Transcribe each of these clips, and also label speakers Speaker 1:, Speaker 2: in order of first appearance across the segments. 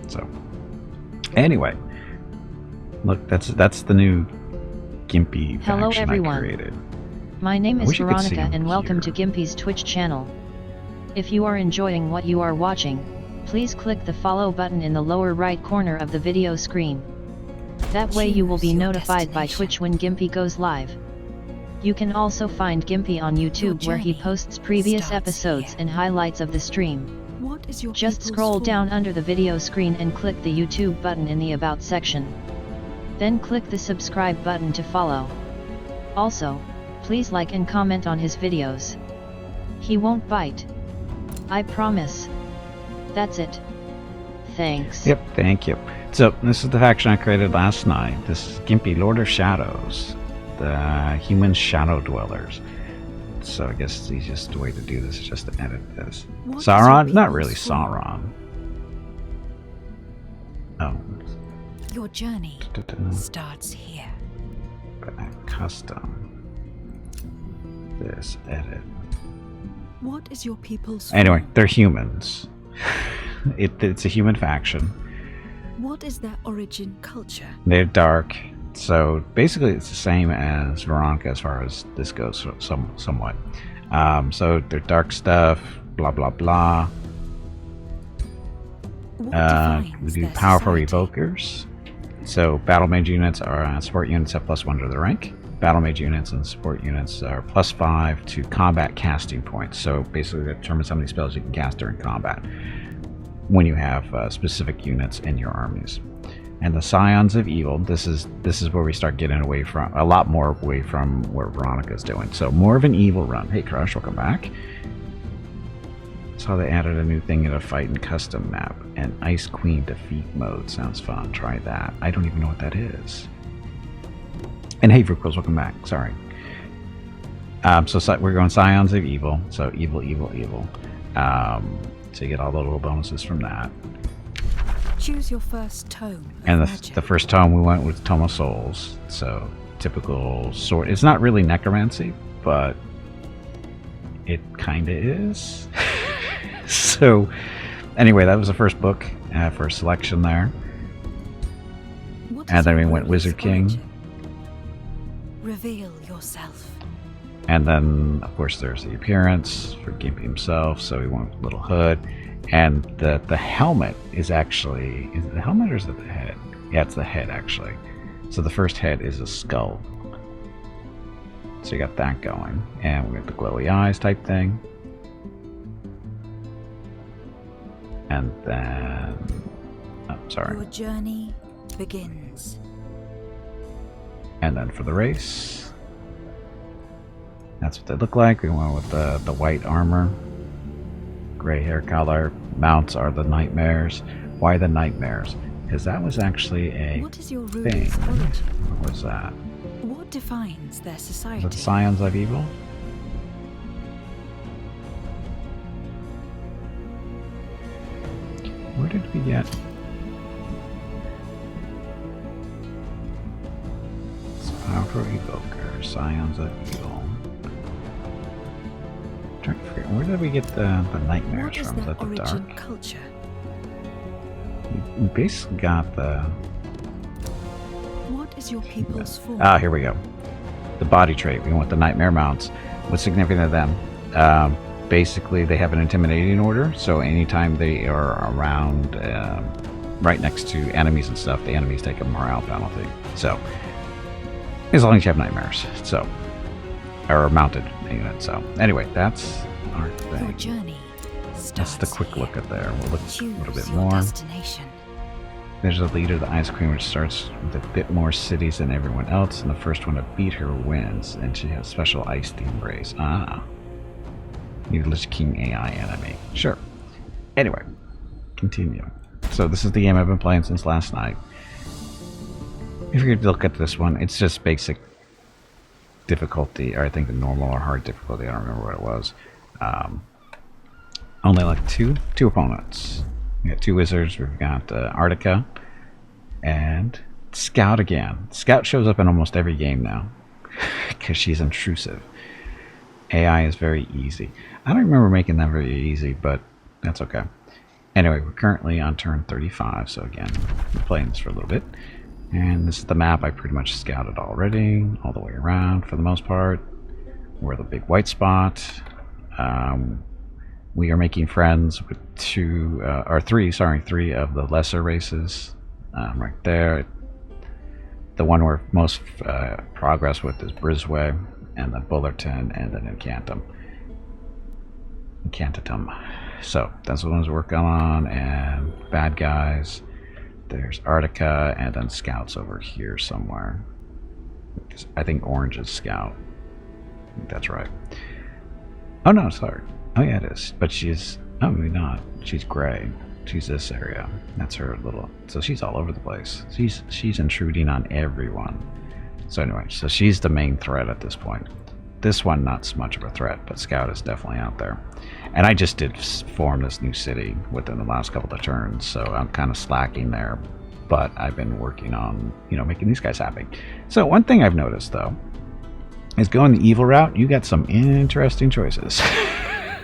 Speaker 1: So, anyway, look, that's the new Gimpy
Speaker 2: Hello
Speaker 1: faction
Speaker 2: everyone.
Speaker 1: I created.
Speaker 2: My name
Speaker 1: I
Speaker 2: is
Speaker 1: wish you could see
Speaker 2: Veronica
Speaker 1: him
Speaker 2: and welcome to
Speaker 1: here.
Speaker 2: Gimpy's Twitch channel. If you are enjoying what you are watching, please click the follow button in the lower right corner of the video screen. That way you will be notified by Twitch when Gimpy goes live. You can also find Gimpy on YouTube where he posts previous episodes and highlights of the stream. Just scroll down under the video screen and click the YouTube button in the About section. Then click the subscribe button to follow. Also, please like and comment on his videos. He won't bite. I promise. That's it. Thanks.
Speaker 1: Yep, thank you. So, this is the faction I created last night. This is Gimpy, Lord of Shadows. The human shadow dwellers. So I guess the easiest way to do this is just to edit this. Sauron? Not really Sauron. Oh.
Speaker 3: Your journey starts here.
Speaker 1: Custom. This, edit.
Speaker 3: What is your people's
Speaker 1: Anyway, they're humans. It's a human faction.
Speaker 3: What is their origin culture?
Speaker 1: They're dark. So basically it's the same as Veronica as far as this goes, somewhat. So they're dark stuff, blah blah blah. We do powerful evokers. So battle mage units are support units have +1 to the rank. Battle mage units and support units are +5 to combat casting points. So basically that determines how many spells you can cast during combat when you have specific units in your armies. And the Scions of Evil, this is where we start getting away from, a lot more away from what Veronica's doing. So more of an evil run. Hey Crush, welcome back. Saw they added a new thing in a fight and custom map. And Ice Queen defeat mode. Sounds fun. Try that. I don't even know what that is. And hey Vrukos, welcome back. Sorry. So we're going Scions of Evil. So evil, evil, evil. So you get all the little bonuses from that.
Speaker 3: Choose your first tome.
Speaker 1: And the first tome we went with Tome of Souls. So typical sword. It's not really necromancy, but it kind of is. So anyway, that was the first book for selection there. And then we went Wizard King.
Speaker 3: Reveal yourself.
Speaker 1: And then of course there's the appearance for Gimpy himself. So we went with Little Hood. And the helmet is actually... Is it the helmet or is it the head? Yeah, it's the head, actually. So the first head is a skull. So you got that going. And we got the glowy eyes type thing. And then... Oh, sorry.
Speaker 3: Your journey begins.
Speaker 1: And then for the race... That's what they look like. We went with the white armor. Gray hair color. Mounts are the nightmares. Why the nightmares? Because that was actually a
Speaker 3: What is your
Speaker 1: thing.
Speaker 3: ruler's origin?
Speaker 1: What was that?
Speaker 3: What defines their
Speaker 1: Is
Speaker 3: society?
Speaker 1: it the Scions of Evil? Where did we get? Powerful Evoker, Scions of Evil. Trying to figure, where did we get the nightmares
Speaker 3: What is
Speaker 1: from? Is
Speaker 3: their
Speaker 1: that the
Speaker 3: origin
Speaker 1: dark?
Speaker 3: culture?
Speaker 1: We basically got the...
Speaker 3: What is your people's form?
Speaker 1: Ah, here we go. The body trait. We want the nightmare mounts. What's significant of them? Basically, they have an intimidating order, so anytime they are around, right next to enemies and stuff, the enemies take a morale penalty. So, as long as you have nightmares, so, or mounted unit. So, anyway, that's our
Speaker 3: Your
Speaker 1: thing.
Speaker 3: journey
Speaker 1: That's
Speaker 3: starts
Speaker 1: the quick
Speaker 3: here.
Speaker 1: look at there. We'll look a
Speaker 3: Choose
Speaker 1: little bit
Speaker 3: your
Speaker 1: more.
Speaker 3: destination.
Speaker 1: There's a leader of the Ice Queen, which starts with a bit more cities than everyone else, and the first one to beat her wins, and she has special ice theme race. Ah. Need a Lich King AI enemy. Sure. Anyway, continue. So this is the game I've been playing since last night. If you look at this one, it's just basic difficulty, or I think the normal or hard difficulty, I don't remember what it was. Only like two opponents. We got two wizards, we've got Artica, and Scout again. Scout shows up in almost every game now, because she's intrusive. AI is very easy. I don't remember making that very easy, but that's okay. Anyway, we're currently on turn 35, so again, we're playing this for a little bit. And this is the map I pretty much scouted already, all the way around for the most part. We're the big white spot. We are making friends with three of the lesser races. Right there. The one we're most progress with is Brisway, and then Bullerton, and then Incantatum. So that's the ones we're working on, and bad guys. There's Arctica, and then scouts over here somewhere. I think orange is scout. I think that's right. Oh no, sorry. Oh yeah, it is. But she's, oh maybe not. She's gray. She's this area. That's her little. So she's all over the place. She's intruding on everyone. So anyway, so she's the main threat at this point. This one not so much of a threat, but scout is definitely out there. And I just did form this new city within the last couple of turns, so I'm kind of slacking there. But I've been working on, making these guys happy. So one thing I've noticed though is going the evil route. You got some interesting choices.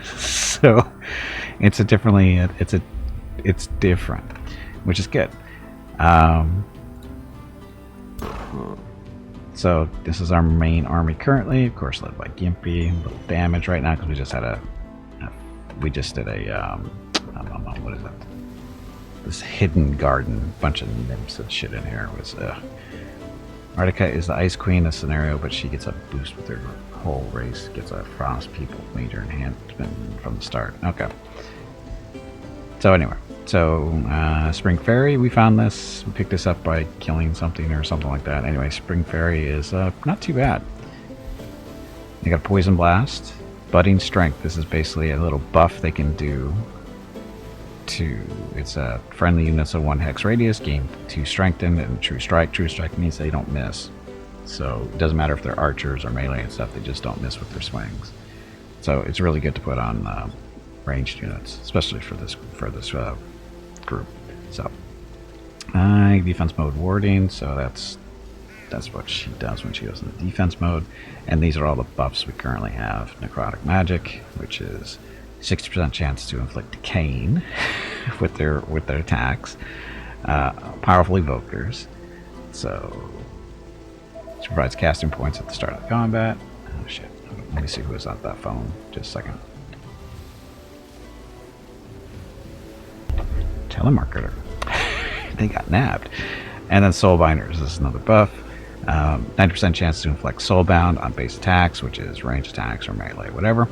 Speaker 1: So it's it's different, which is good. So this is our main army currently, of course, led by Gimpy. A little damage right now because we just had what is that? This hidden garden, bunch of nymphs and shit in here. Was Arctica is the Ice Queen in this scenario, but she gets a boost with her whole race. Gets a Frost People major enhancement from the start. Okay. So anyway, Spring Fairy, we found this. We picked this up by killing something or something like that. Anyway, Spring Fairy is not too bad. They got Poison Blast, Budding Strength. This is basically a little buff they can do to, it's a friendly units of 1 hex radius, gain 2 strengthen, and True Strike. True Strike means they don't miss. So it doesn't matter if they're archers or melee and stuff, they just don't miss with their swings. So it's really good to put on ranged units, especially for this group. So defense mode warding, so that's what she does when she goes in the defense mode. And these are all the buffs we currently have. Necrotic Magic, which is 60% chance to inflict decaying with their attacks. Powerful Evokers, so she provides casting points at the start of the combat. Oh shit, let me see who is on that phone, just a second. Telemarketer. They got nabbed. And then Soulbinders, this is another buff. 90% chance to inflict Soulbound on base attacks, which is ranged attacks or melee, whatever.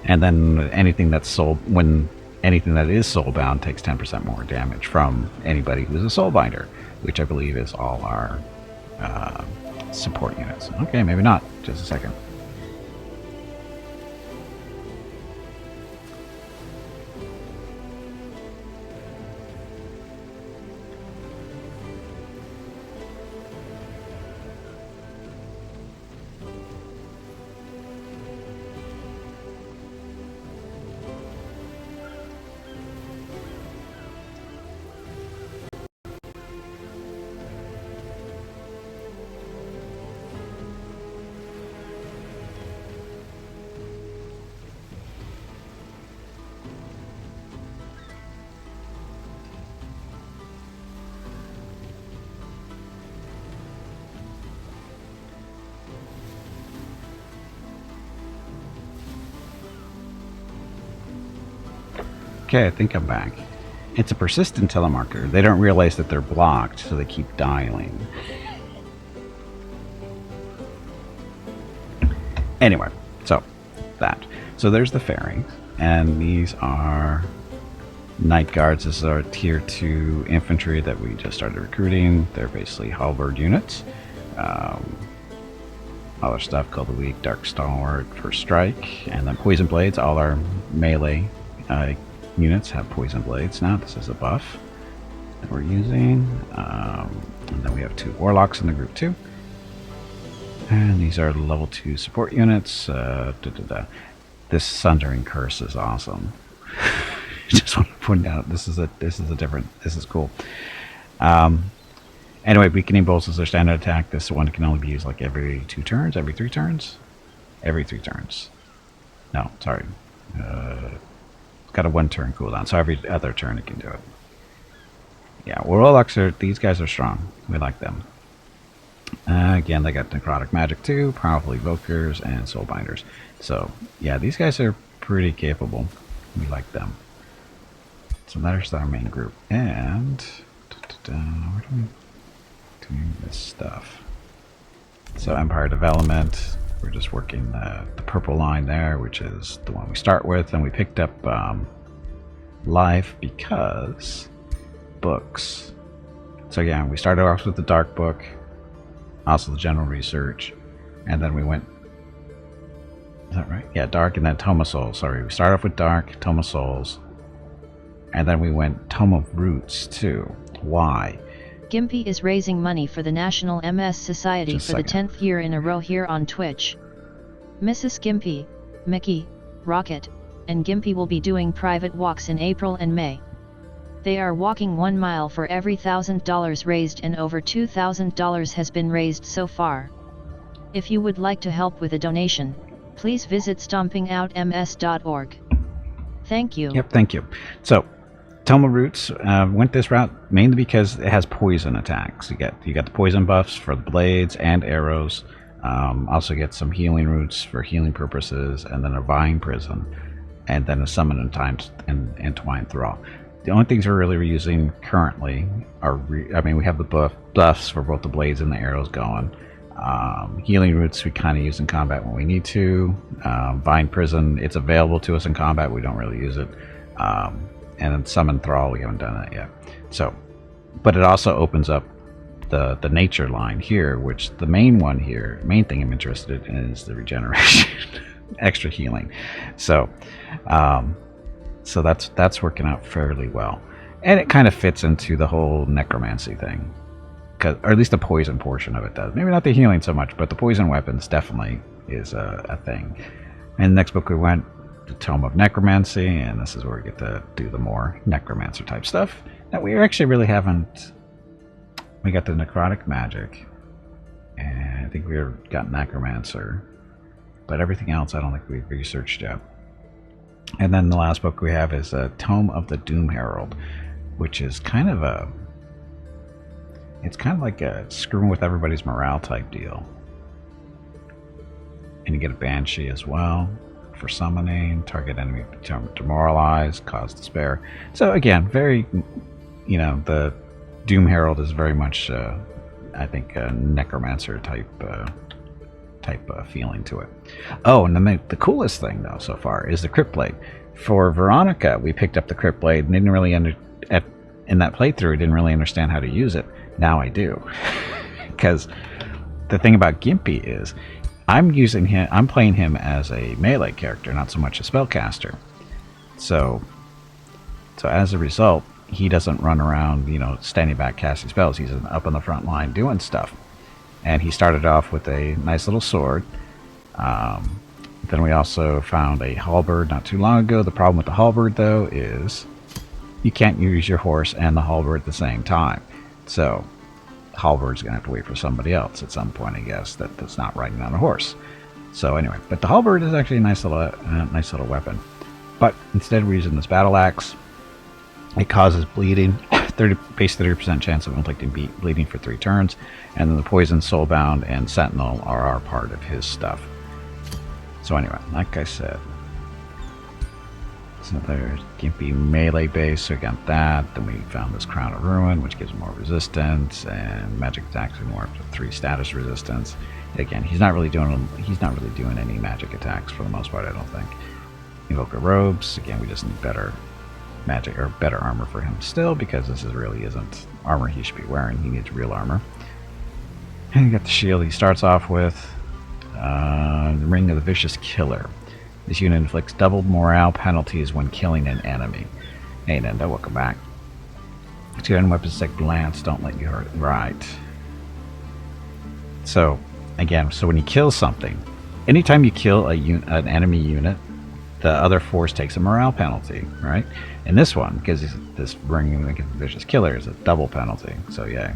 Speaker 1: And then anything that is Soulbound takes 10% more damage from anybody who's a Soulbinder, which I believe is all our support units. Okay, maybe not. Just a second. Okay, I think I'm back. It's a persistent telemarketer. They don't realize that they're blocked, so they keep dialing. Anyway, so there's the fairy, and these are Night Guards. This is our tier 2 infantry that we just started recruiting. They're basically halberd units. Other stuff called the Weak Dark Stalwart for strike, and then Poison Blades. All our melee units have Poison Blades now. This is a buff that we're using. And then we have 2 Warlocks in the group too. And these are level 2 support units. This Sundering Curse is awesome. Just want to point out this is cool. Anyway, Weakening Bolts is their standard attack. This one can only be used like every 2 turns, every 3 turns? Every 3 turns. No, sorry. It's got a 1-turn cooldown, so every other turn it can do it. Yeah, Warlocks these guys are strong. We like them. Again, they got necrotic magic too, powerful evokers, and soulbinders. So yeah, these guys are pretty capable. We like them. So that's our main group. And where do we do this stuff? So Empire Development, we're just working the purple line there, which is the one we start with, and we picked up Life because books. So again, we started off with the Dark Book, also the General Research, and then we went, is that right? Yeah, Dark and then Tome of Souls. Sorry, we started off with Dark, Tome of Souls, and then we went Tome of Roots too. Why?
Speaker 2: Gimpy is raising money for the National MS Society
Speaker 1: Just a
Speaker 2: for the
Speaker 1: second.
Speaker 2: 10th year in a row here on Twitch. Mrs. Gimpy, Mickey, Rocket, and Gimpy will be doing private walks in April and May. They are walking 1 mile for every $1,000 raised, and over $2,000 has been raised so far. If you would like to help with a donation, please visit stompingoutms.org. Thank you.
Speaker 1: Yep, thank you. So, Tome of Roots went this route mainly because it has poison attacks. You got the poison buffs for the blades and arrows. Also get some healing roots for healing purposes, and then a Vine Prison, and then a Summon and Entwined Thrall. The only things we're really using currently are, we have the buffs for both the blades and the arrows going. Healing roots we kind of use in combat when we need to. Vine Prison, it's available to us in combat, we don't really use it. And then Summon Thrall, we haven't done that yet. So, but it also opens up the nature line here, which the main thing I'm interested in is the regeneration, extra healing. So, so that's working out fairly well, and it kind of fits into the whole necromancy thing, or at least the poison portion of it does. Maybe not the healing so much, but the poison weapons definitely is a thing. And the next book we went, the Tome of Necromancy, and this is where we get to do the more necromancer type stuff that we actually really haven't. We got the necrotic magic, and I think we've got necromancer, but everything else I don't think we've researched yet. And then the last book we have is a Tome of the Doom Herald, which is kind of like a screwing with everybody's morale type deal. And you get a Banshee as well for summoning, target enemy demoralized, cause despair. So again, very, the Doom Herald is very much, I think, a necromancer type feeling to it. Oh, and then the coolest thing though so far is the Crypt Blade. For Veronica, we picked up the Crypt Blade and didn't really in that playthrough didn't really understand how to use it. Now I do, because the thing about Gimpy is I'm playing him as a melee character, not so much a spellcaster. So as a result, he doesn't run around, standing back casting spells. He's up on the front line doing stuff. And he started off with a nice little sword. Then we also found a halberd not too long ago. The problem with the halberd, though, is you can't use your horse and the halberd at the same time. So halberd's going to have to wait for somebody else at some point, I guess, that's not riding on a horse. So anyway, but the halberd is actually a nice little weapon. But instead we're using this battle axe. It causes bleeding, base 30% chance of inflicting bleeding for 3 turns, and then the poison, soulbound, and sentinel are part of his stuff. So anyway, like I said, so there's Gimpy melee base, so we got that. Then we found this Crown of Ruin, which gives more resistance, and magic attacks with more up to 3 status resistance. Again, he's not really doing any magic attacks for the most part, I don't think. Evoker robes, again, we just need better magic or better armor for him still, because this really isn't armor he should be wearing. He needs real armor. And you got the shield he starts off with. The Ring of the Vicious Killer. This unit inflicts doubled morale penalties when killing an enemy. Hey Nendo, welcome back. 2 end weapons like Lance, don't let you hurt. Right. So again, when you kill something, anytime you kill an enemy unit, the other force takes a morale penalty, right? And this one, because this Ring of the Vicious Killer is a double penalty, so yeah.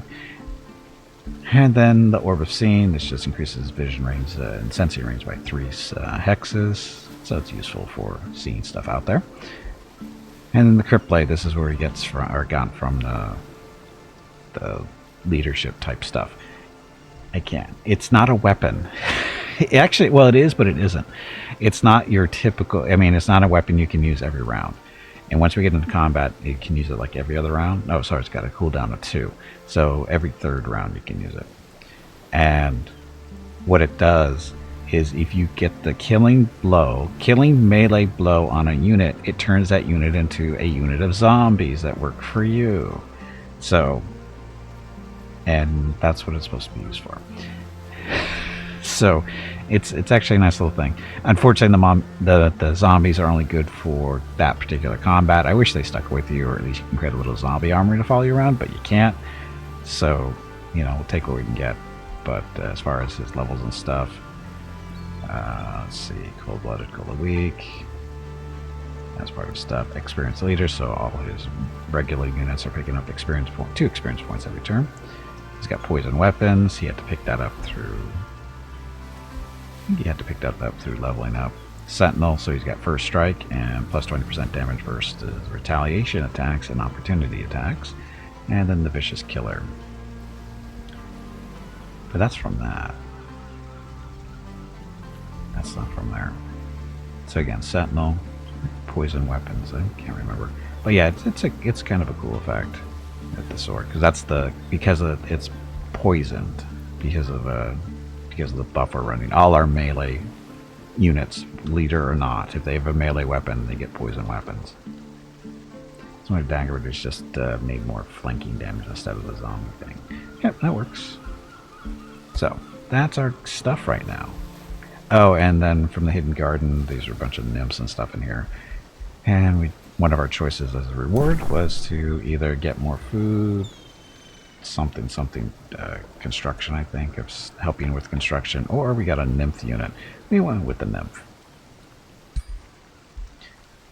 Speaker 1: And then the Orb of Seeing, this just increases vision range and sensing range by 3 hexes, so it's useful for seeing stuff out there. And then the Crypt Blade, this is where he gets from, or got from the leadership type stuff. I can't. It's not a weapon. Actually, well, it is, but it isn't. It's not your typical. I mean, it's not a weapon you can use every round. And once we get into combat, you can use it like every other round. No, sorry, it's got a cooldown of 2. So every third round you can use it. And what it does is if you get the killing melee blow on a unit, it turns that unit into a unit of zombies that work for you. So, and that's what it's supposed to be used for. So, it's actually a nice little thing. Unfortunately, the zombies are only good for that particular combat. I wish they stuck with you, or at least you can create a little zombie armory to follow you around, but you can't. So, you know, we'll take what we can get. But as far as his levels and stuff, let's see, cold-blooded, cold weak. That's part of stuff. Experienced leader, so all his regular units are picking up 2 experience points every turn. He's got poison weapons. He had to pick that up through. I think he had to pick that up through leveling up. Sentinel, so he's got first strike and plus 20% damage versus retaliation attacks and opportunity attacks. And then the vicious killer. But that's from that. That's not from there. So again, Sentinel, poison weapons. I can't remember, but yeah, it's kind of a cool effect with the sword because it's poisoned because of the buff we're running. All our melee units, leader or not, if they have a melee weapon, they get poison weapons. So my dagger is just made more flanking damage instead of the zombie thing. Yep, that works. So that's our stuff right now. Oh, and then from the Hidden Garden, these are a bunch of nymphs and stuff in here. And one of our choices as a reward was to either get more food, something, construction, I think, of helping with construction, or we got a nymph unit. We went with the nymph.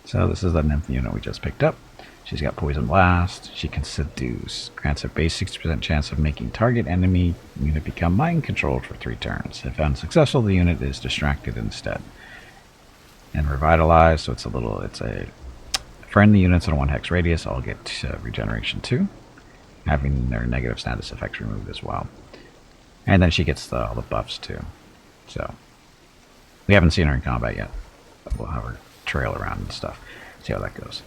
Speaker 1: So this is the nymph unit we just picked up. She's got Poison Blast. She can Seduce. Grants a base 60% chance of making target enemy unit become mind controlled for 3 turns. If unsuccessful, the unit is distracted instead. And Revitalize, so it's a friendly units in a 1 hex radius all get regeneration 2, having their negative status effects removed as well. And then she gets all the buffs too. So we haven't seen her in combat yet, but we'll have her trail around and stuff. See how that goes.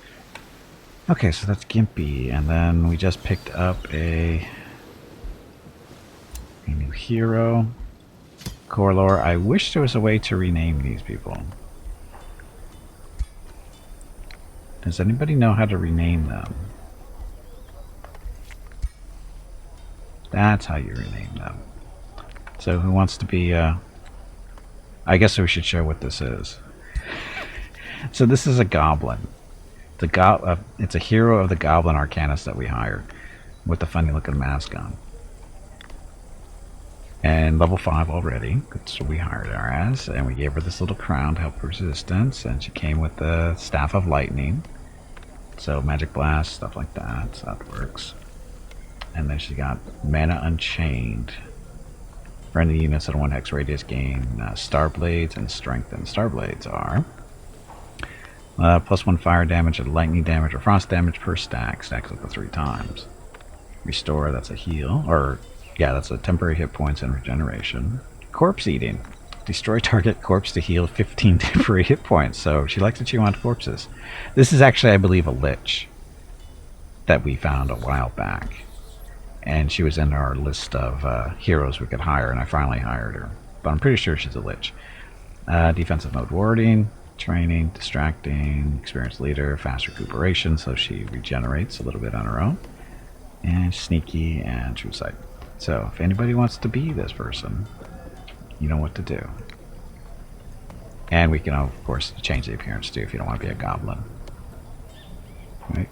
Speaker 1: Okay, so that's Gimpy, and then we just picked up a new hero, Corlor. I wish there was a way to rename these people. Does anybody know how to rename them? That's how you rename them. So who wants to be, I guess we should show what this is. So this is a goblin. It's a hero of the Goblin Arcanist that we hired with the funny looking mask on. And level 5 already, so we hired her as, and we gave her this little crown to help resistance, and she came with the Staff of Lightning. So Magic Blast, stuff like that, so that works. And then she got Mana Unchained. Friendly units at a 1 hex radius gain Star Blades and Strength, and Star Blades are +1 fire damage and lightning damage or frost damage per stack. Stacks up to 3 times. Restore, that's a heal. Or, yeah, that's a temporary hit points and regeneration. Corpse Eating. Destroy target corpse to heal 15 temporary hit points. So she likes to chew on corpses. This is actually, I believe, a Lich that we found a while back. And she was in our list of heroes we could hire, and I finally hired her. But I'm pretty sure she's a Lich. Defensive mode warding. Training, distracting, experienced leader, fast recuperation, so she regenerates a little bit on her own, and sneaky and true sight. So if anybody wants to be this person, you know what to do. And we can, of course, change the appearance too if you don't want to be a goblin. Right?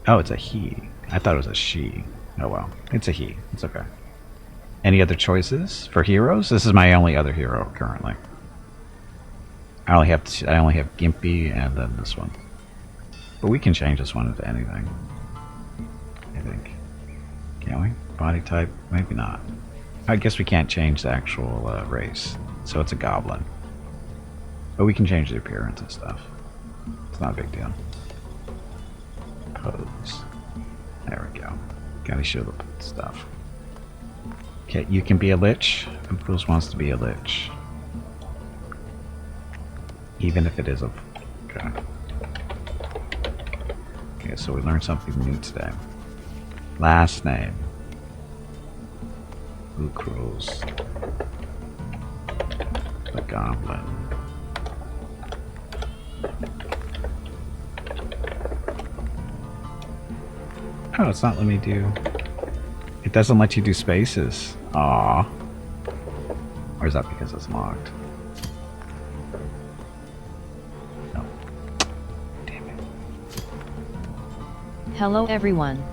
Speaker 1: Oh, it's a he. I thought it was a she. Oh well, it's a he. It's okay. Any other choices for heroes? This is my only other hero currently. I only have Gimpy and then this one. But we can change this one into anything. I think. Can we? Body type? Maybe not. I guess we can't change the actual race. So it's a goblin. But we can change the appearance and stuff. It's not a big deal. Pose. There we go. Gotta show the stuff. Okay, you can be a Lich. Who else wants to be a Lich? Even if it is a... Okay. Okay, so we learned something new today. Last name. Who cruels? The Goblin. Oh, it's not letting me do... It doesn't let you do spaces. Aww. Or is that because it's locked? No. Damn it.
Speaker 2: Hello everyone.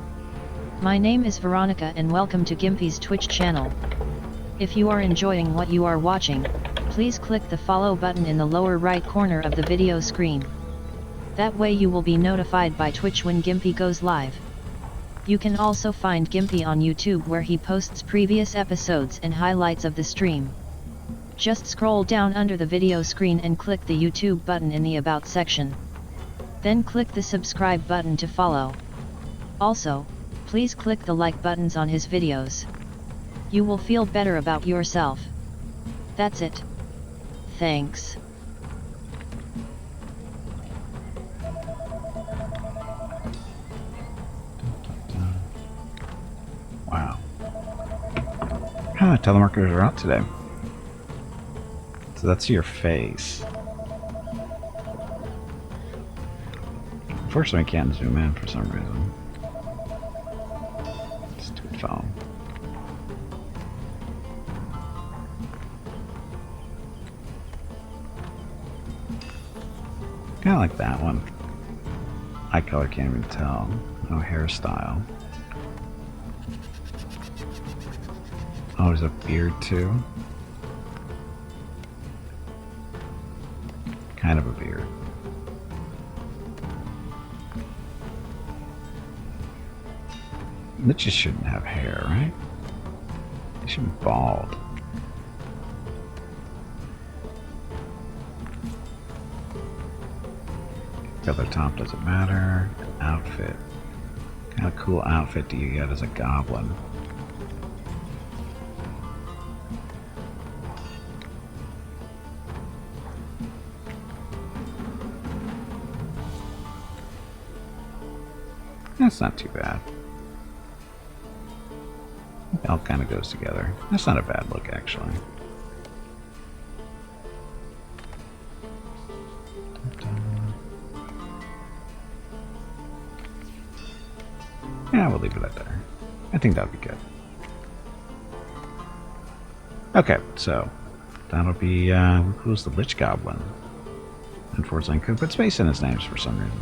Speaker 2: My name is Veronica and welcome to Gimpy's Twitch channel. If you are enjoying what you are watching, please click the follow button in the lower right corner of the video screen. That way you will be notified by Twitch when Gimpy goes live. You can also find Gimpy on YouTube where he posts previous episodes and highlights of the stream. Just scroll down under the video screen and click the YouTube button in the About section. Then click the subscribe button to follow. Also, please click the like buttons on his videos. You will feel better about yourself. That's it. Thanks.
Speaker 1: Wow. Telemarketers are out today. So that's your face. Unfortunately, I can't zoom in for some reason. Stupid phone. Kind of like that one. Eye color can't even tell. No hairstyle. Oh, there's a beard too. Kind of a beard. Liches shouldn't have hair, right? They should be bald. Feather top doesn't matter. Outfit. What kind of cool outfit do you get as a goblin? That's not too bad. It all kind of goes together. That's not a bad look, actually. Yeah, we'll leave it at there. I think that'll be good. Okay, so that'll be who's the Lich Goblin? Unfortunately, I couldn't put space in his names for some reason.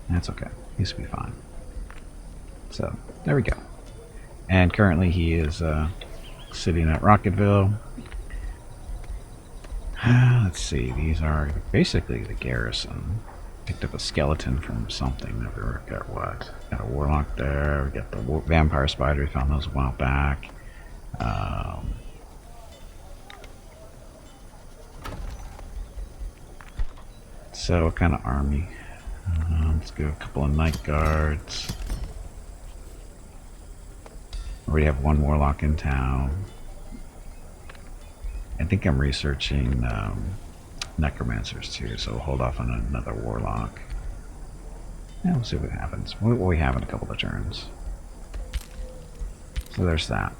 Speaker 1: That's okay. He's be fine. So there we go. And currently he is sitting at Rocketville. Let's see. These are basically the garrison. Picked up a skeleton from something. Never got what. Got a warlock there. We got the vampire spider. We found those a while back. So what kind of army? Let's go a couple of night guards. Already have one warlock in town. I think I'm researching necromancers too, so we'll hold off on another warlock. Yeah, we'll see what happens. What we have in a couple of turns. So there's that.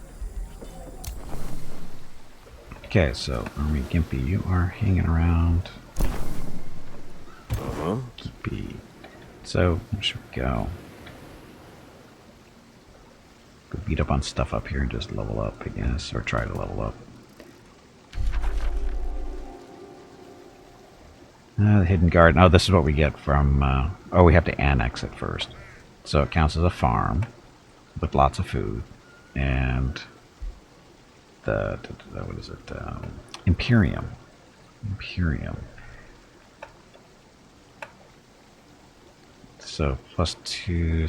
Speaker 1: Okay, so Army Gimpy, you are hanging around. Gimpy. So, where should we go? Go beat up on stuff up here and just level up, I guess, or try to level up. The hidden garden. Oh, this is what we get from... oh, we have to annex it first. So it counts as a farm with lots of food. And the... what is it? Imperium. Imperium. So +2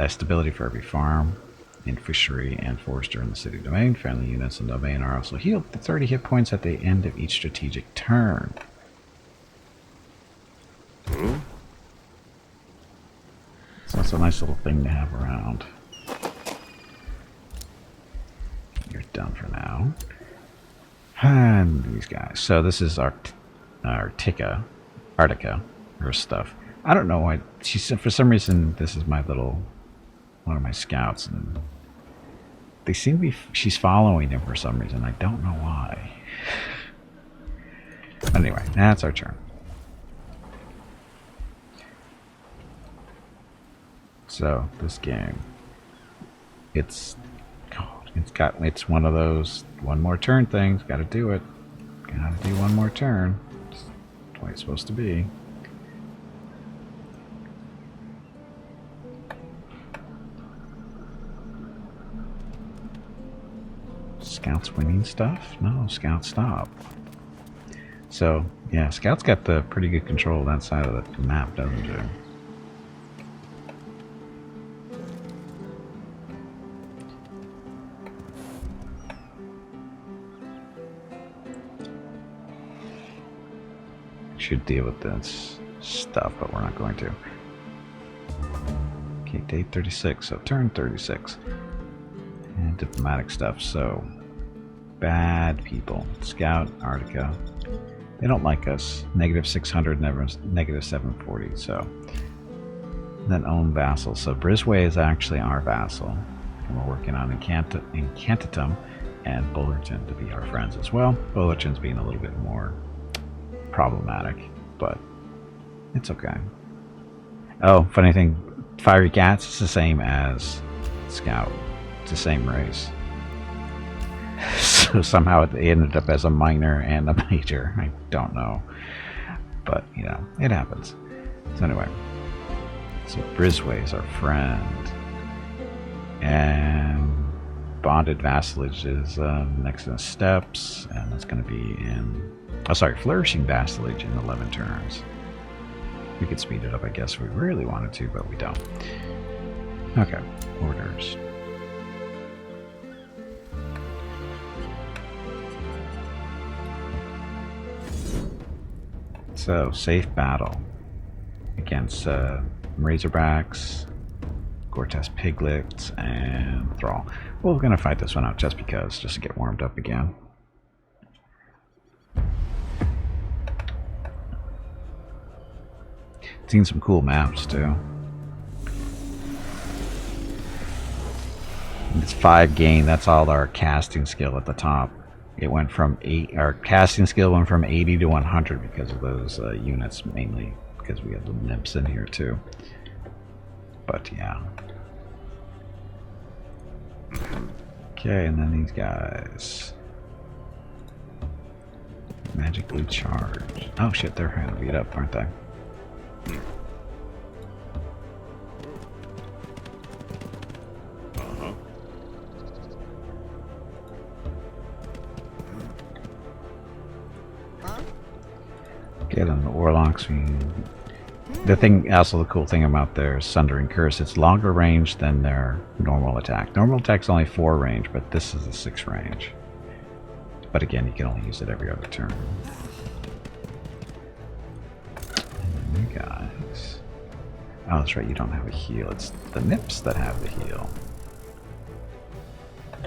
Speaker 1: stability for every farm. Infantry and Forester in the city domain. Friendly units in the domain are also healed. 30 hit points at the end of each strategic turn. So that's a nice little thing to have around. You're done for now. And these guys. So this is Arctica, her stuff. I don't know why. She said for some reason this is my little one of my scouts, and they seem to be. She's following him for some reason. I don't know why. But anyway, that's our turn. So this game, it's one of those one more turn things. Got to do it. Got to do one more turn. That's the way it's supposed to be. Scouts winning stuff? No, Scouts stop. So yeah, Scouts got the pretty good control of that side of the map, doesn't it? Should deal with this stuff, but we're not going to. Okay, day 36, so turn 36. And diplomatic stuff, so bad people. Scout, Arctica. They don't like us. Negative 600, negative 740, so. And then own vassal. So Brisway is actually our vassal. And we're working on Incantatum and Bullerton to be our friends as well. Bullerton's being a little bit more problematic, but it's okay. Oh, funny thing, Fiery Cats is the same as Scout. It's the same race. So somehow it ended up as a minor and a major. I don't know. But, you know, it happens. So anyway. So Brisway is our friend. And Bonded Vassalage is next in the steps. And that's going to be in... Oh, sorry, Flourishing Vassalage in 11 turns. We could speed it up, I guess, if we really wanted to, but we don't. Okay, orders. So, safe battle against Razorbacks, Gortas Piglets, and Thrall. Well, we're going to fight this one out just because, just to get warmed up again. Seen some cool maps too. It's 5 gain. That's all our casting skill at the top. It went from 8. Our casting skill went from 80 to 100 because of those units, mainly because we have the nymphs in here too. But yeah. Okay, and then these guys. Magically charged. Oh shit, they're kind of beat up, aren't they? Get on the Warlocks. The thing, also the cool thing about their Sundering Curse, it's longer range than their normal attack. Normal attack's only 4 range, but this is a 6 range. But again, you can only use it every other turn. And then you guys. Oh, that's right, you don't have a heal. It's the Nips that have the heal.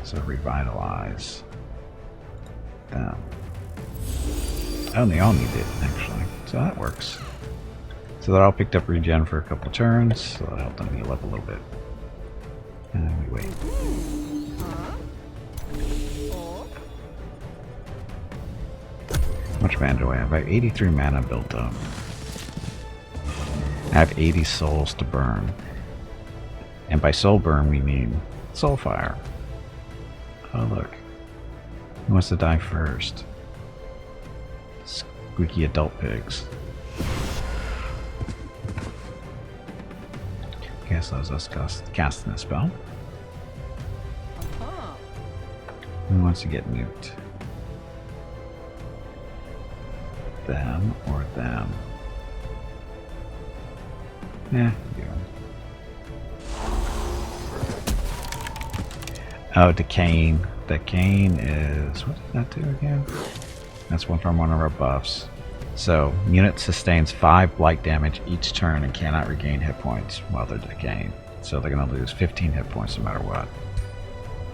Speaker 1: So revitalize them. Oh, and they all need it, actually. So that works. So they're all picked up regen for a couple turns, so that'll help them heal up a little bit. And then we wait. How much mana do I have? I have 83 mana built up. I have 80 souls to burn. And by soul burn, we mean soul fire. Oh, look. Who wants to die first? Squeaky adult pigs. Okay, so that's us casting a spell. Who wants to get nuked? Them or them? Yeah, you. Oh, decaying. Decaying is... what does that do again? That's one from one of our buffs. So, unit sustains 5 blight damage each turn and cannot regain hit points while they're decaying. So they're going to lose 15 hit points no matter what.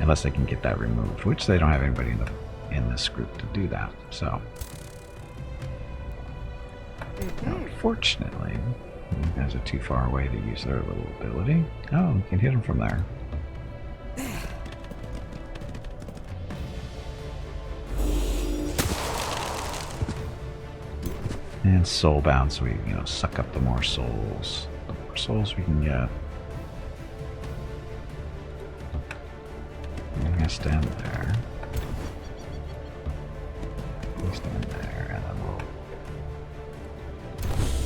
Speaker 1: Unless they can get that removed, which they don't have anybody in this group to do that. So, unfortunately, you guys are too far away to use their little ability. Oh, you can hit them from there. And soulbound, so we suck up the more souls. The more souls we can get. I'm gonna stand there. You stand there, and then we'll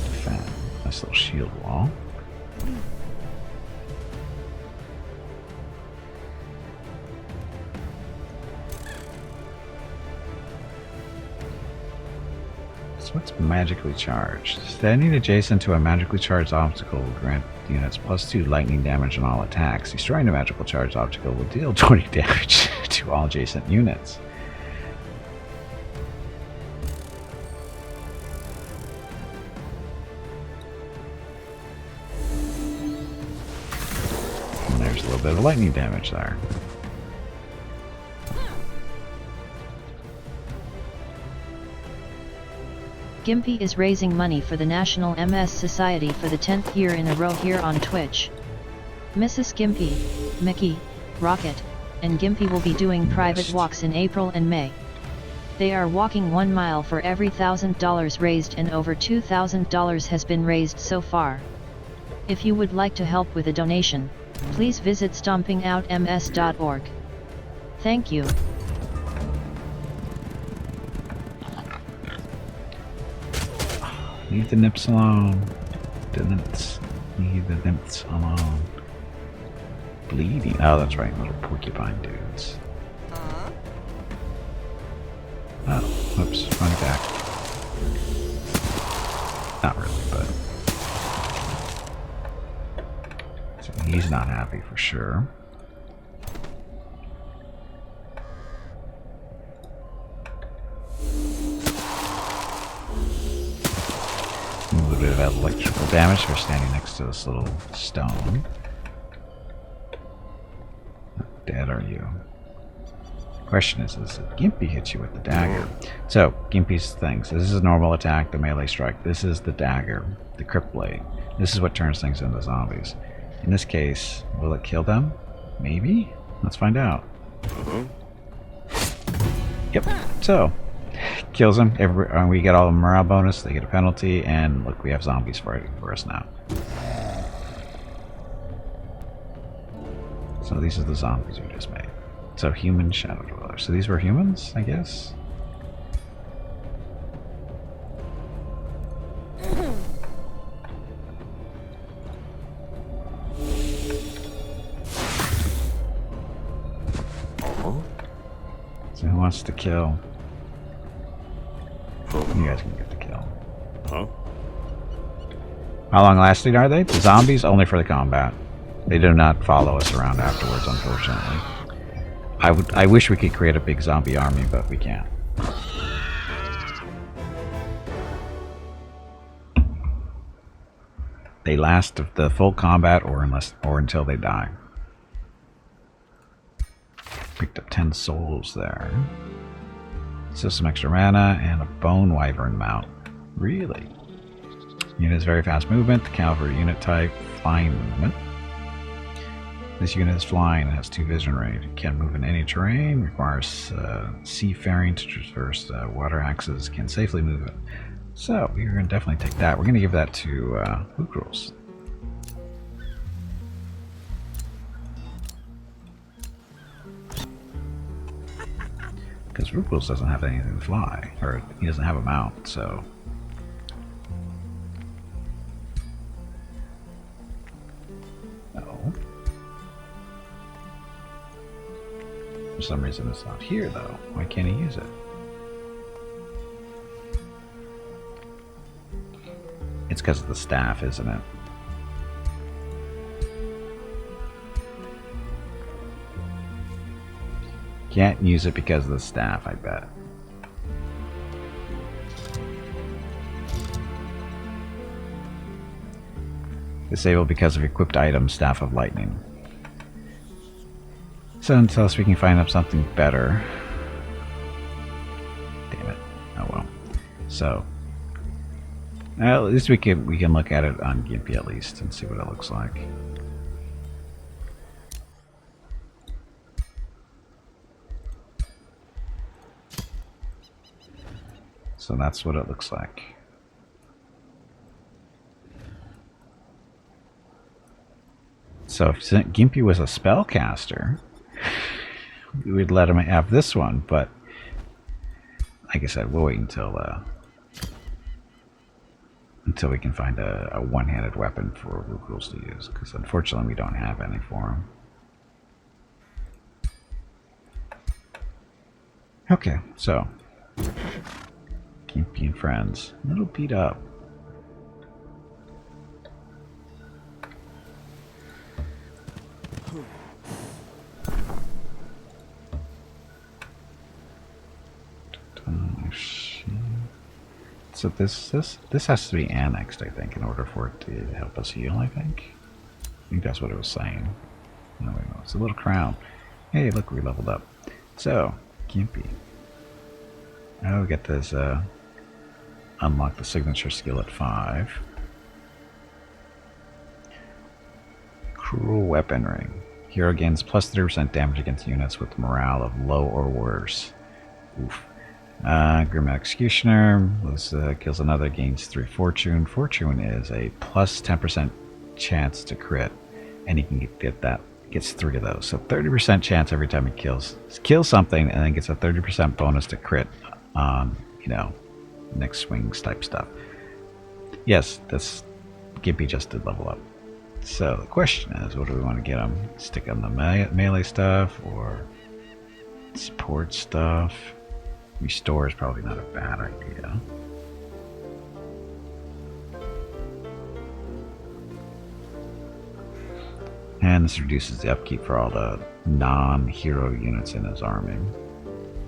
Speaker 1: defend. Nice little shield wall. So what's magically charged? Standing adjacent to a magically charged obstacle will grant units +2 lightning damage on all attacks. Destroying a magical charged obstacle will deal 20 damage to all adjacent units. And there's a little bit of lightning damage there.
Speaker 2: Gimpy is raising money for the National MS Society for the 10th year in a row here on Twitch. Mrs. Gimpy, Mickey, Rocket, and Gimpy will be doing private walks in April and May. They are walking 1 mile for every $1,000 raised, and over $2,000 has been raised so far. If you would like to help with a donation, please visit stompingoutms.org. Thank you.
Speaker 1: Leave the nips alone. The nips. Leave the nips alone. Bleeding. Oh, that's right. Little porcupine dudes. Oh, whoops. Run back. Not really, but... so he's not happy for sure. A little bit of electrical damage for standing next to this little stone. How dead are you? Question is Gimpy hits you with the dagger. So, Gimpy's things. This is a normal attack, the melee strike. This is the dagger, the crypt blade. This is what turns things into zombies. In this case, will it kill them? Maybe? Let's find out. Yep, so... kills them. We get all the morale bonus. They get a penalty, and look, we have zombies fighting for us now. So these are the zombies we just made. So human shadow dwellers. So these were humans, I guess. So who wants to kill? You guys can get the kill.
Speaker 4: Huh?
Speaker 1: How long lasting are they? The zombies? Only for the combat. They do not follow us around afterwards, unfortunately. I wish we could create a big zombie army, but we can't. They last the full combat or until they die. Picked up 10 souls there. So some extra mana and a bone wyvern mount. Really? Unit has very fast movement. The cavalry unit type, flying movement. This unit is flying and has 2 vision range. It can move in any terrain. Requires seafaring to traverse water axes. Can safely move it. So we're going to definitely take that. We're going to give that to Loot Rules. Because Ruples doesn't have anything to fly, or he doesn't have a mount, so... no. For some reason it's not here, though. Why can't he use it? It's because of the staff, isn't it? Can't use it because of the staff, I bet. Disabled because of equipped item, Staff of Lightning. So unless we can find up something better. Damn it. Oh well. So at least we can look at it on Gimpy at least and see what it looks like. So that's what it looks like. So if Gimpy was a spellcaster, we would let him have this one, but like I said, we'll wait until we can find a one-handed weapon for Rules to use, because unfortunately we don't have any for him. Okay, so Gimpy and friends, a little beat up. So this has to be annexed, I think, in order for it to help us heal, I think that's what it was saying. No, wait, no, it's a little crown. Hey, look, we leveled up. So, Gimpy. Now we get this, unlock the signature skill at 5. Cruel Weaponry. Hero gains plus 30% damage against units with morale of low or worse. Oof. Grim Executioner kills another, gains 3 Fortune. Fortune is a plus 10% chance to crit, and he can gets 3 of those. So 30% chance every time he kills something, and then gets a 30% bonus to crit on, next swings type stuff. Yes, this Gimpy just did level up. So the question is, what do we want to get him? Stick on the melee stuff or support stuff? Restore is probably not a bad idea. And this reduces the upkeep for all the non-hero units in his army.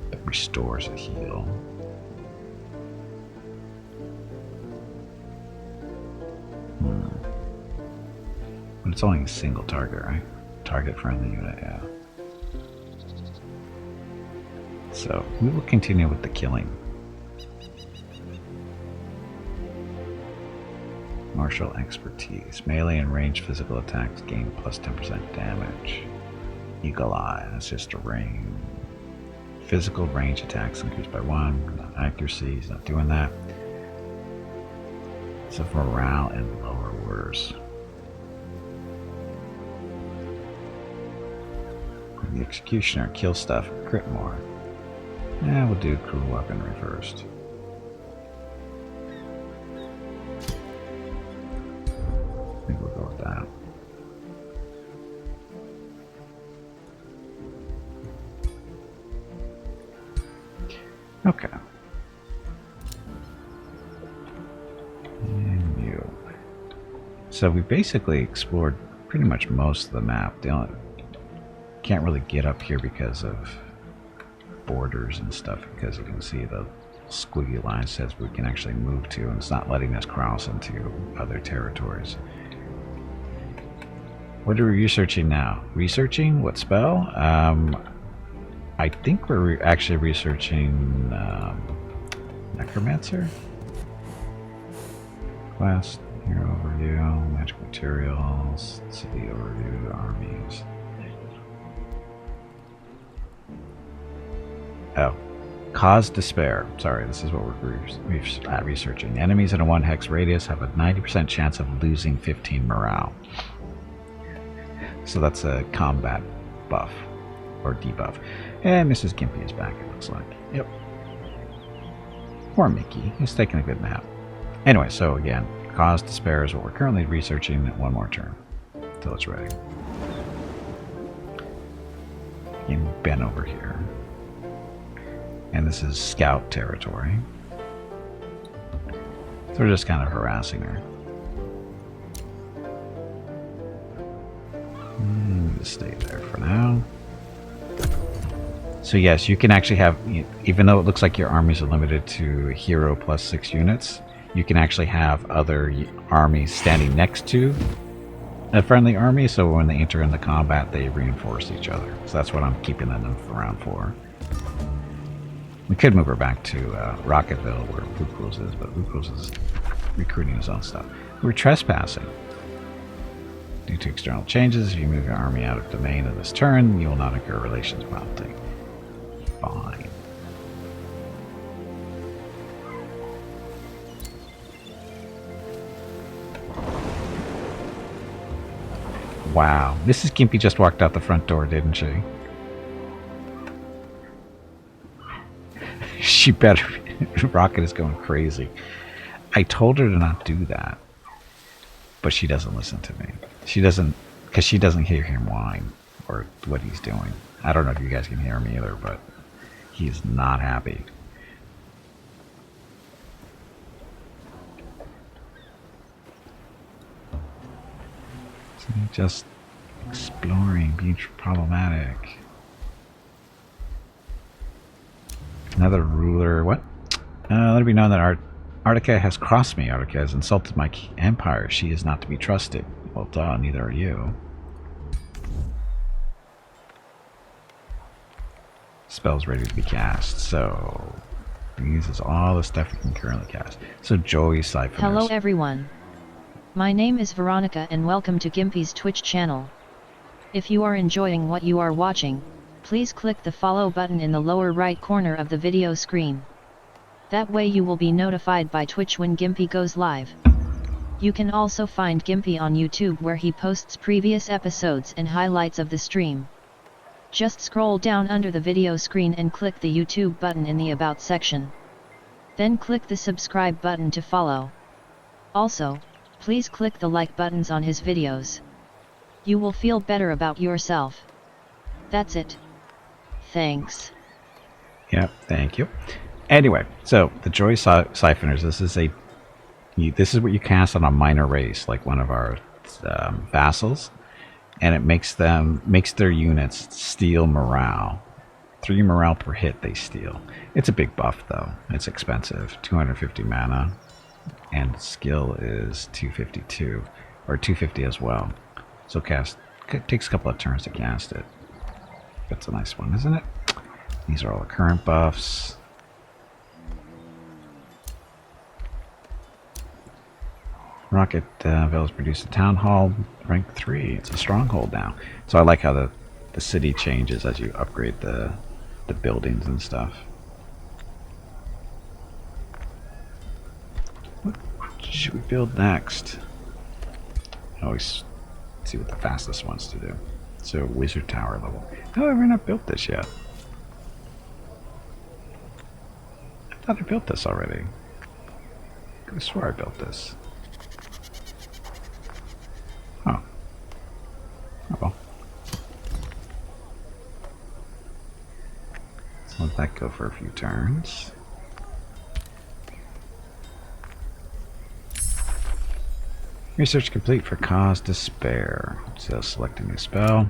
Speaker 1: But restores a heal. But it's only a single target, right? Target friendly unit, yeah. So we will continue with the killing. Martial expertise. Melee and ranged physical attacks gain plus 10% damage. Eagle Eye, that's just a ring. Physical range attacks increased by 1. Accuracy, he's not doing that. So for morale and lower worse. The Executioner, kill stuff, crit more. Yeah, we'll do Cruel Weaponry first. I think we'll go with that. Okay. And you. So we basically explored pretty much most of the map. The only can't really get up here because of borders and stuff, because you can see the squiggly line says we can actually move to, and it's not letting us cross into other territories. What are we researching now? Researching? What spell? I think we're actually researching Necromancer? Quest, Hero Overview, Magic Materials, City Overview, Armies. Oh, Cause Despair. Sorry, this is what we're researching. Enemies in a 1 hex radius have a 90% chance of losing 15 morale. So that's a combat buff, or debuff. And Mrs. Gimpy is back, it looks like. Yep. Or Mickey. He's taking a good nap. Anyway, so again, Cause Despair is what we're currently researching. One more turn until it's ready. And Ben over here. And this is scout territory. So we're just kind of harassing her. Just stay there for now. So yes, you can actually have, even though it looks like your armies are limited to hero plus 6 units, you can actually have other armies standing next to a friendly army, so when they enter into combat, they reinforce each other. So that's what I'm keeping them around for. We could move her back to Rocketville, where Wookrules is, but Wookrules is recruiting his own stuff. We're trespassing. Due to external changes, if you move your army out of domain of this turn, you will not incur relations penalty. Fine. Wow, Mrs. Gimpy just walked out the front door, didn't she? She better. Rocket is going crazy. I told her to not do that, but she doesn't listen to me. She doesn't, because she doesn't hear him whine or what he's doing. I don't know if you guys can hear him either, but he's not happy. Just exploring, being problematic. Another ruler. What? Let it be known that Artica has crossed me. Artica has insulted my empire. She is not to be trusted. Well, duh, neither are you. Spells ready to be cast. So, this is all the stuff you can currently cast. So, Joey Siphoners.
Speaker 2: Hello everyone. My name is Veronica and welcome to Gimpy's Twitch channel. If you are enjoying what you are watching, please click the follow button in the lower right corner of the video screen. That way you will be notified by Twitch when Gimpy goes live. You can also find Gimpy on YouTube where he posts previous episodes and highlights of the stream. Just scroll down under the video screen and click the YouTube button in the About section. Then click the subscribe button to follow. Also, please click the like buttons on his videos. You will feel better about yourself. That's it. Thanks.
Speaker 1: Yep, thank you. Anyway, so the Joy Siphoners, this is what you cast on a minor race, like one of our vassals, and it makes their units steal morale. 3 morale per hit they steal. It's a big buff though. It's expensive. 250 mana, and skill is 252 or 250 as well. So it takes a couple of turns to cast it. That's a nice one, isn't it? These are all the current buffs. Rocketville has produced a town hall, rank 3. It's a stronghold now. So I like how the city changes as you upgrade the buildings and stuff. What should we build next? I always see what the fastest one's to do. So wizard tower level. Oh, I've not built this yet. I thought I built this already. I swear I built this. Oh. Oh well. Let's let that go for a few turns. Research complete for Cause Despair. So select a new spell.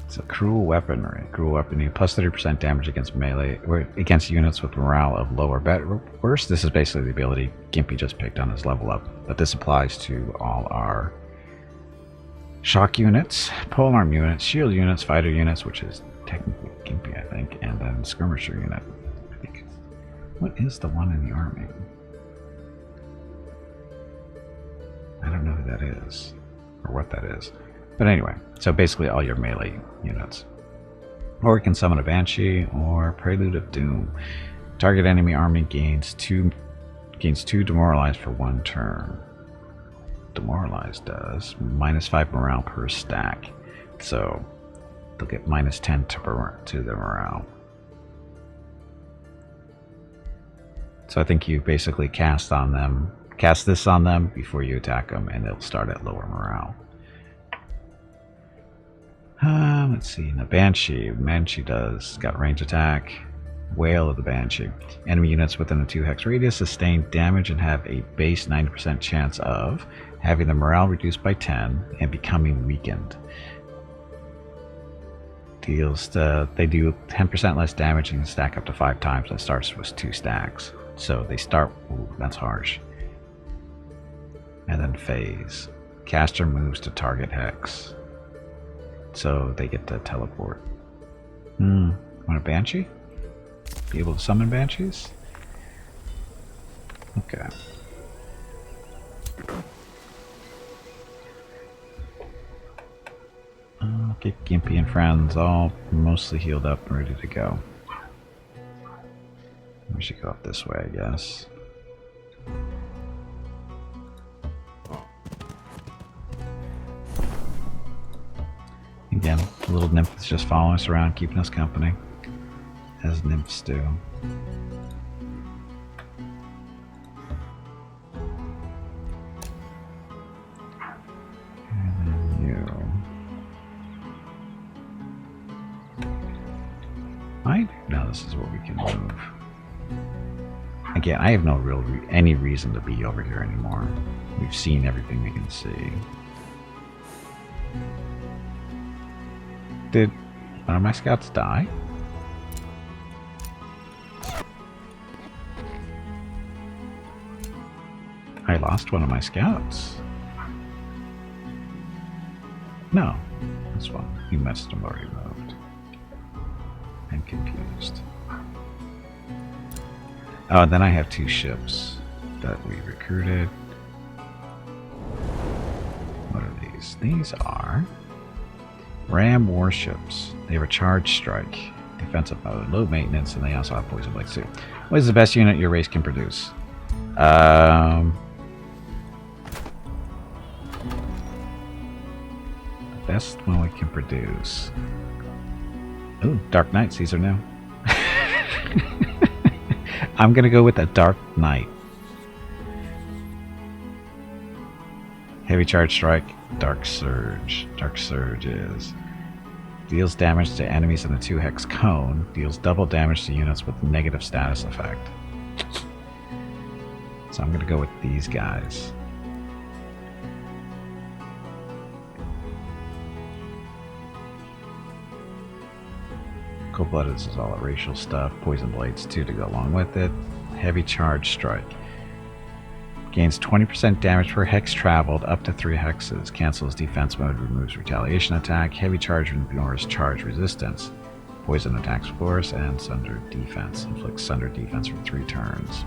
Speaker 1: So Cruel Weaponry. Cruel Weaponry, plus 30% damage against melee, or against units with morale of low or better. Worse, this is basically the ability Gimpy just picked on his level up. But this applies to all our shock units, polearm units, shield units, fighter units, which is technically Gimpy, I think, and then skirmisher unit. I think. What is the one in the army? I don't know who that is, or what that is. But anyway, so basically all your melee units. Or you can summon a Banshee or Prelude of Doom. Target enemy army gains 2 demoralized for 1 turn. Demoralized does -5 morale per stack. So they'll get -10 to their morale. So I think you basically cast this on them before you attack them, and they'll start at lower morale. Let's see. The Banshee got range attack. Wail of the Banshee. Enemy units within a 2-hex radius sustain damage and have a base 90% chance of having the morale reduced by 10 and becoming weakened. Deals they do 10% less damage and can stack up to 5 times, and starts with 2 stacks. So they start. Ooh, that's harsh. And then phase. Caster moves to target hex. So they get to teleport. Want a banshee? Be able to summon banshees? Okay. Get Gimpy and friends all mostly healed up and ready to go. We should go up this way, I guess. Again, the little nymph is just following us around, keeping us company, as nymphs do. And then you. Right? Now this is what we can move. Again, I have no real any reason to be over here anymore. We've seen everything we can see. Did one of my scouts die? I lost one of my scouts. No, this one. You must have already moved. I'm confused. Oh, then I have 2 ships that we recruited. What are these? These are Ram warships. They have a charge strike, defensive mode, low maintenance, and they also have poison blades too. What is the best unit your race can produce? The best one we can produce. Ooh, Dark Knights. These are new. I'm gonna go with a Dark Knight. Heavy charge strike, Dark Surge. Dark Surge is deals damage to enemies in a 2 hex cone, deals double damage to units with negative status effect. So I'm gonna go with these guys. Cold-blooded is all the racial stuff. Poison blades too to go along with it. Heavy charge strike. Gains 20% damage per hex traveled up to 3 hexes. Cancels defense mode, removes retaliation attack. Heavy charge ignores charge resistance. Poison attacks force and sunder defense. Inflicts sunder defense for 3 turns.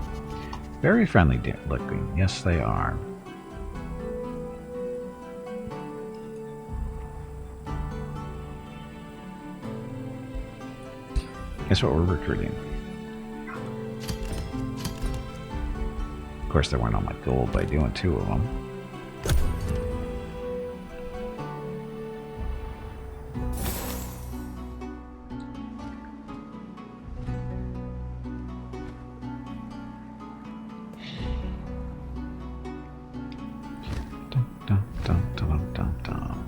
Speaker 1: Very friendly looking. Yes, they are. Guess what we're recruiting? Of course, they weren't on my gold by doing 2 of them. Dun, dun, dun, dun, dun, dun.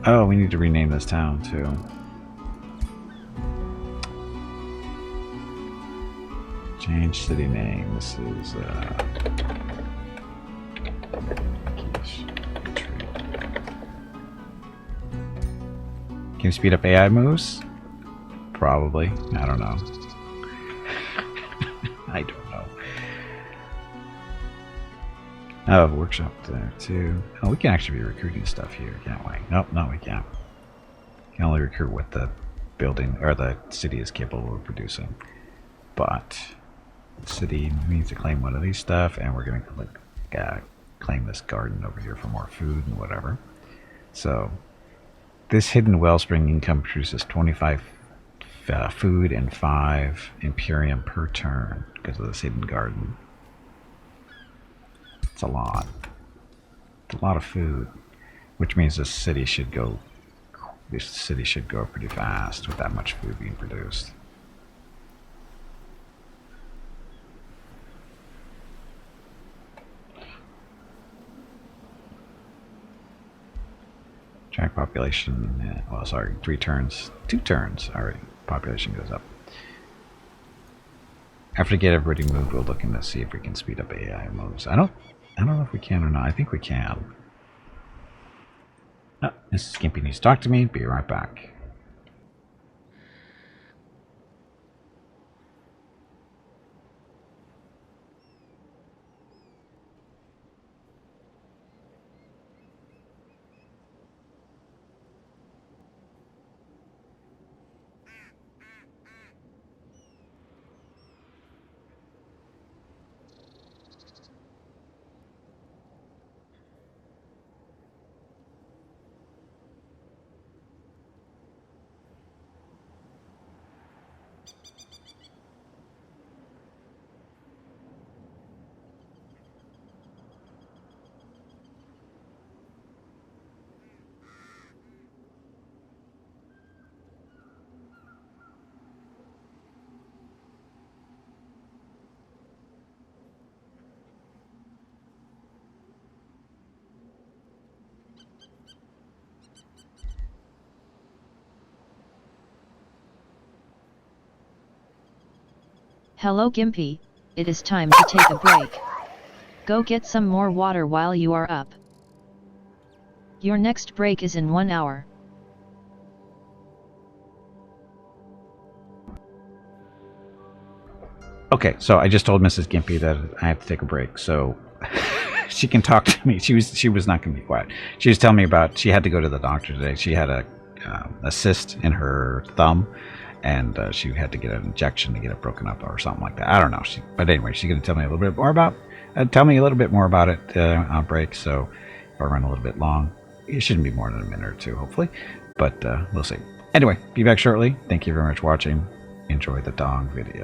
Speaker 1: Oh, we need to rename this town too. Change city name. This is Can you speed up AI moves? Probably. I don't know. I don't know. Oh, workshop there too. Oh, we can actually be recruiting stuff here, can't we? Nope, no, we can't. We can only recruit what the building or the city is capable of producing. But the city needs to claim one of these stuff, and we're going to claim this garden over here for more food and whatever. So this hidden wellspring income produces 25 food and 5 Imperium per turn because of this hidden garden. It's a lot. It's a lot of food, which means this city should go pretty fast with that much food being produced. Track population, well, sorry, 3 turns. 2 turns, alright. population goes up. After we get everybody moved, we're looking to see if we can speed up AI moves. I don't know if we can or not. I think we can. Oh, Mrs. Skimpy needs to talk to me. Be right back.
Speaker 2: Hello Gimpy, it is time to take a break. Go get some more water while you are up. Your next break is in 1 hour.
Speaker 1: Okay, so I just told Mrs. Gimpy that I have to take a break, so she can talk to me. She was not going to be quiet. She was telling me about she had to go to the doctor today. She had a cyst in her thumb, and she had to get an injection to get it broken up or something like that. I don't know. But anyway, she's going to tell me a little bit more about it on break. So if I run a little bit long, it shouldn't be more than a minute or two, hopefully. But we'll see. Anyway, be back shortly. Thank you very much for watching. Enjoy the dong video.